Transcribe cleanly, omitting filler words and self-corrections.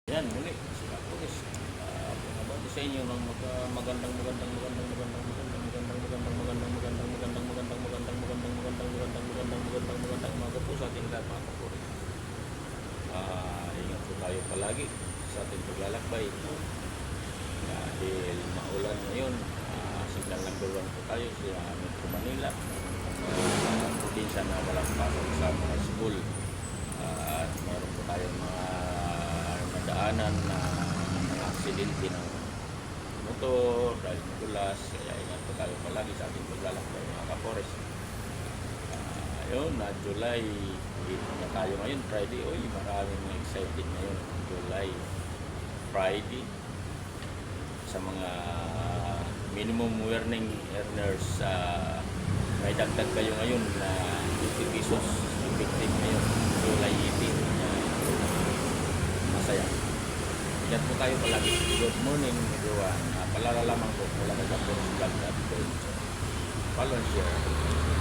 Yan, muli, sila Pulis. Pinabati sa inyo ng magandang umaga po sa ating lahat mga kapulis. Ingat po tayo palagi sa ating paglalakbay. Dahil maulan ngayon, signal number 1 po tayo sa Metro Manila. Probinsya na walang pasok sa mga school. At meron po tayong mga nadaanan na mga aksidente ng motor dahil madulas, kaya ingat po tayo palagi sa ating paglalakbay mga kapores. Ayun, na July 8 na tayo ngayon, Friday. Maraming excited ngayon, July Friday. Sa mga minimum earners, may dagdag kayo ngayon na 50 pesos effective ngayon, July 18. Masaya. Ingat po tayo palagi. Good morning everyone. Palala lamang po mula kay Dr. Vlog at follow and share.